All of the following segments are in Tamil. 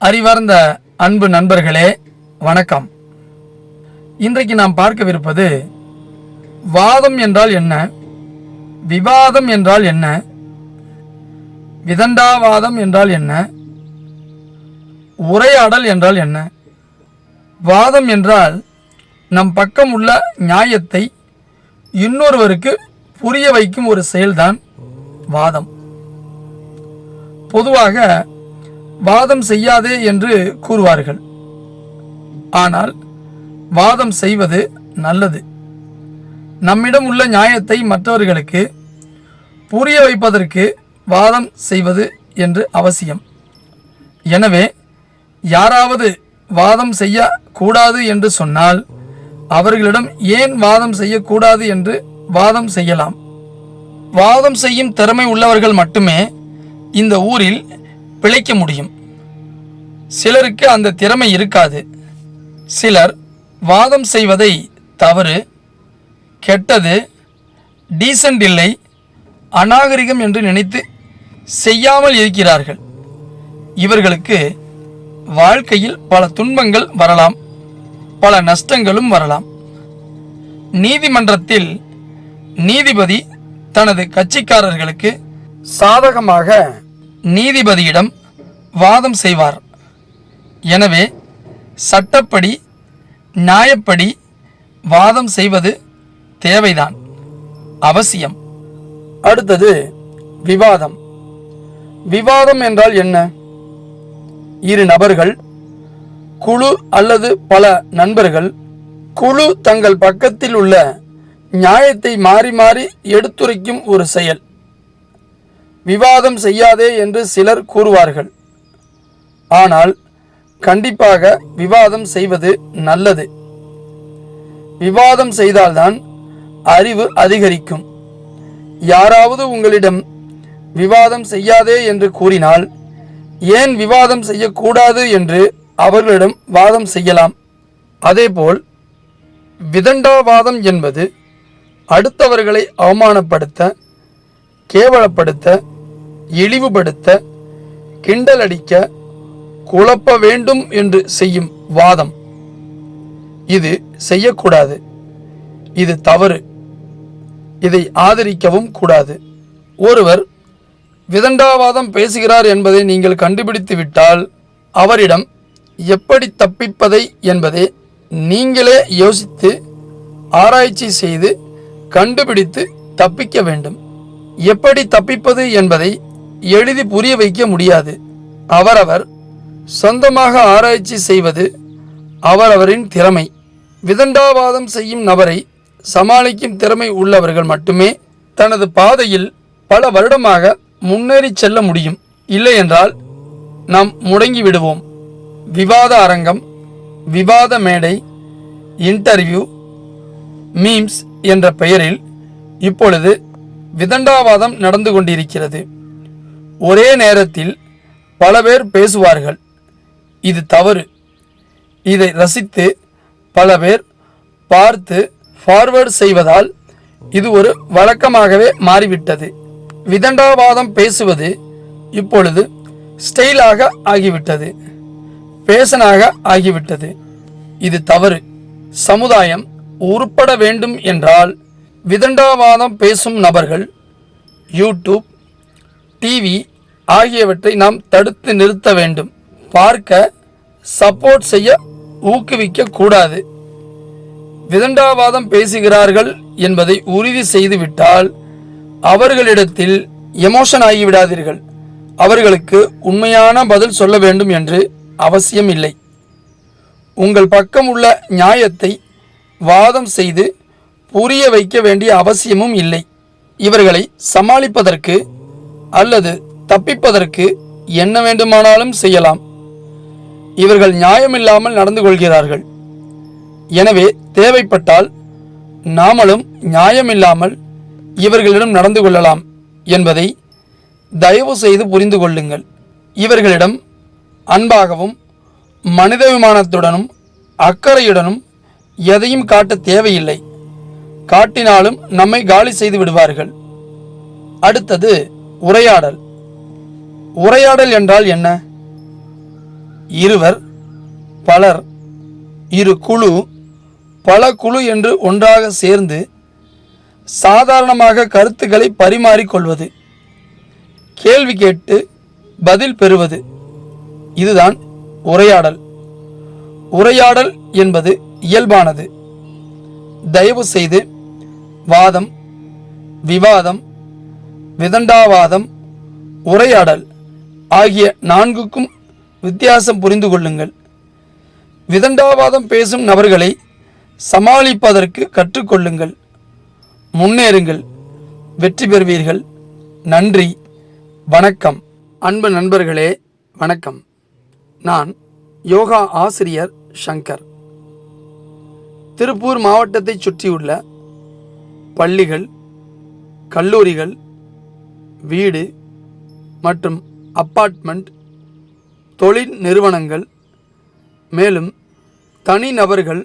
அறிவார்ந்த அன்பு நண்பர்களே, வணக்கம். இன்றைக்கு நாம் பார்க்கவிருப்பது வாதம் என்றால் என்ன, விவாதம் என்றால் என்ன, விதண்டாவாதம் என்றால் என்ன, உரையாடல் என்றால் என்ன. வாதம் என்றால் நம் பக்கம் உள்ள நியாயத்தை இன்னொருவருக்கு புரிய வைக்கும் ஒரு செயல்தான் வாதம். பொதுவாக வாதம் செய்யாதே என்று கூறுவார்கள். ஆனால் வாதம் செய்வது நல்லது. நம்மிடம் உள்ள நியாயத்தை மற்றவர்களுக்கு புரிய வைப்பதற்கு வாதம் செய்வது என்று அவசியம். எனவே யாராவது வாதம் செய்யக்கூடாது என்று சொன்னால் அவர்களிடம் ஏன் வாதம் செய்யக்கூடாது என்று வாதம் செய்யலாம். வாதம் செய்யும் திறமை உள்ளவர்கள் மட்டுமே இந்த ஊரில் பிழைக்க முடியும். சிலருக்கு அந்த திறமை இருக்காது. சிலர் வாதம் செய்வதை தவறு, கெட்டது, டீசென்ட் இல்லை, அநாகரிகம் என்று நினைத்து செய்யாமல் இருக்கிறார்கள். இவர்களுக்கு வாழ்க்கையில் பல துன்பங்கள் வரலாம், பல நஷ்டங்களும் வரலாம். நீதிமன்றத்தில் நீதிபதி தனது கட்சிக்காரர்களுக்கு சாதகமாக நீதிபதியிடம் வாதம் செய்வார். எனவே சட்டப்படி நியாயப்படி வாதம் செய்வது தேவைதான், அவசியம். அடுத்தது விவாதம். விவாதம் என்றால் என்ன? இரு நபர்கள், குழு அல்லது பல நண்பர்கள், குழு தங்கள் பக்கத்தில் உள்ள நியாயத்தை மாறி மாறி எடுத்துரைக்கும் ஒரு செயல். விவாதம் செய்யாதே என்று சிலர் கூறுவார்கள். ஆனால் கண்டிப்பாக விவாதம் செய்வது நல்லது. விவாதம் செய்தால்தான் அறிவு அதிகரிக்கும். யாராவது உங்களிடம் விவாதம் செய்யாதே என்று கூறினால் ஏன் விவாதம் செய்யக்கூடாது என்று அவர்களிடம் வாதம் செய்யலாம். அதேபோல் விதண்டாவாதம் என்பது அடுத்தவர்களை அவமானப்படுத்த, கேவலப்படுத்த, இழிவுபடுத்த, கிண்டலடிக்க, குழப்ப வேண்டும் என்று செய்யும் வாதம். இது செய்யக்கூடாது. இது தவறு. இதை ஆதரிக்கவும் கூடாது. ஒருவர் விதண்டாவாதம் பேசுகிறார் என்பதை நீங்கள் கண்டுபிடித்து விட்டால் அவரிடம் எப்படி தப்பிப்பதை என்பதை நீங்களே யோசித்து ஆராய்ச்சி செய்து கண்டுபிடித்து தப்பிக்க வேண்டும். எப்படி தப்பிப்பது என்பதை எழுதி புரிய வைக்க முடியாது. அவரவர் சொந்தமாக ஆராய்ச்சி செய்வது அவரவரின் திறமை. விதண்டாவாதம் செய்யும் நபரை சமாளிக்கும் திறமை உள்ளவர்கள் மட்டுமே தனது பாதையில் பல வருடமாக முன்னேறி செல்ல முடியும். இல்லை என்றால் நாம் முடங்கி விடுவோம். விவாத அரங்கம், விவாத மேடை, இன்டர்வியூ, மீம்ஸ் என்ற பெயரில் இப்பொழுது விதண்டாவாதம் நடந்து கொண்டிருக்கிறது. ஒரே நேரத்தில் பல பேர் பேசுவார்கள். இது தவறு. இதை ரசித்து பல பேர் பார்த்து ஃபார்வர்ட் செய்வதால் இது ஒரு வழக்கமாகவே மாறிவிட்டது. விதண்டாவாதம் பேசுவது இப்பொழுது ஸ்டைலாக ஆகிவிட்டது, பேஷனாக ஆகிவிட்டது. இது தவறு. சமுதாயம் உருப்பட வேண்டும் என்றால் விதண்டாவாதம் பேசும் நபர்கள் யூடியூப், டிவி ஆகியவற்றை நாம் தடுத்து நிறுத்த வேண்டும். பார்க்க, சப்போர்ட் செய்ய ஊக்குவிக்க கூடாது. விதண்டாவாதம் பேசுகிறார்கள் என்பதை உறுதி செய்து விட்டால் அவர்களிடத்தில் எமோஷன் ஆகிவிடாதீர்கள். அவர்களுக்கு உண்மையான பதில் சொல்ல வேண்டும் என்று அவசியம் இல்லை. உங்கள் பக்கம் உள்ள நியாயத்தை வாதம் செய்து புரிய வைக்க வேண்டிய அவசியமும் இல்லை. இவர்களை சமாளிப்பதற்கு அல்லது தப்பிப்பதற்கு என்ன வேண்டுமானாலும் செய்யலாம். இவர்கள் நியாயமில்லாமல் நடந்து கொள்கிறார்கள். எனவே தேவைப்பட்டால் நாமளும் நியாயமில்லாமல் இவர்களிடம் நடந்து கொள்ளலாம் என்பதை தயவு செய்து புரிந்து கொள்ளுங்கள். இவர்களிடம் அன்பாகவும் மனிதாபிமானத்துடனும் அக்கறையுடனும் எதையும் காட்ட தேவையில்லை. காட்டினாலும் நம்மை காலி செய்து விடுவார்கள். அடுத்தது உரையாடல். உரையாடல் என்றால் என்ன? இருவர், பலர், இரு குழு, பல குழு என்று ஒன்றாக சேர்ந்து சாதாரணமாக கருத்துக்களை பரிமாறிக்கொள்வது, கேள்வி கேட்டு பதில் பெறுவது, இதுதான் உரையாடல். உரையாடல் என்பது இயல்பானது. தயவு செய்து வாதம், விவாதம், விதண்டாவாதம், உரையாடல் ஆகிய நான்குக்கும் வித்தியாசம் புரிந்து கொள்ளுங்கள். விதண்டாவாதம் பேசும் நபர்களை சமாளிப்பதற்கு கற்றுக்கொள்ளுங்கள். முன்னேறுங்கள், வெற்றி பெறுவீர்கள். நன்றி, வணக்கம். அன்பு நண்பர்களே, வணக்கம். நான் யோகா ஆசிரியர் சங்கர். திருப்பூர் மாவட்டத்தை சுற்றியுள்ள பள்ளிகள், கல்லூரிகள், வீடு மற்றும் அப்பார்ட்மெண்ட், தொழில் நிறுவனங்கள், மேலும் தனிநபர்கள்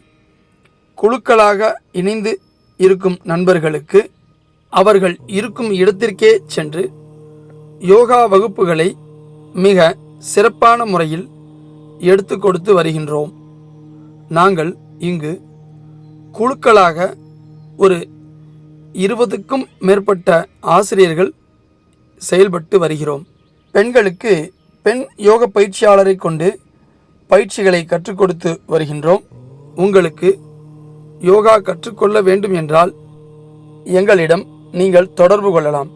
குழுக்களாக இணைந்து இருக்கும் நண்பர்களுக்கு அவர்கள் இருக்கும் இடத்திற்கே சென்று யோகா வகுப்புகளை மிக சிறப்பான முறையில் எடுத்து கொடுத்து வருகின்றோம். நாங்கள் இங்கு குழுக்களாக ஒரு 20க்கும் மேற்பட்ட ஆசிரியர்கள் செயல்பட்டு வருகிறோம். பெண்களுக்கு பெண் யோக பயிற்சியாளரை கொண்டு பயிற்சிகளை கற்றுக் கொடுத்து வருகின்றோம். உங்களுக்கு யோகா கற்றுக்கொள்ள வேண்டும் என்றால் எங்களிடம் நீங்கள் தொடர்பு கொள்ளலாம்.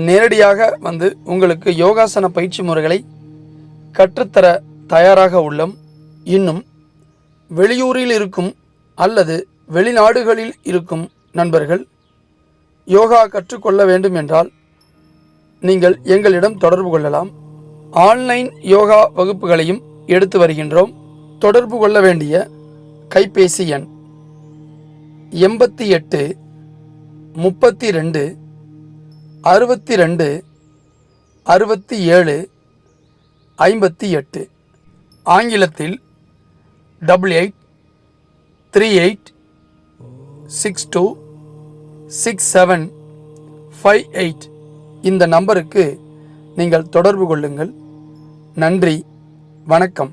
நேரடியாக வந்து உங்களுக்கு யோகாசன பயிற்சி முறைகளை கற்றுத்தர தயாராக உள்ளோம். இன்னும் வெளியூரில் இருக்கும் அல்லது வெளிநாடுகளில் இருக்கும் நண்பர்கள் யோகா கற்றுக்கொள்ள வேண்டும் என்றால் நீங்கள் எங்களிடம் தொடர்பு கொள்ளலாம். ஆன்லைன் யோகா வகுப்புகளையும் எடுத்து வருகின்றோம். தொடர்பு கொள்ள வேண்டிய கைபேசி எண் 88 32 62 67 58. ஆங்கிலத்தில் 88 38 62 67 58. இந்த நம்பருக்கு நீங்கள் தொடர்பு கொள்ளுங்கள். நன்றி, வணக்கம்.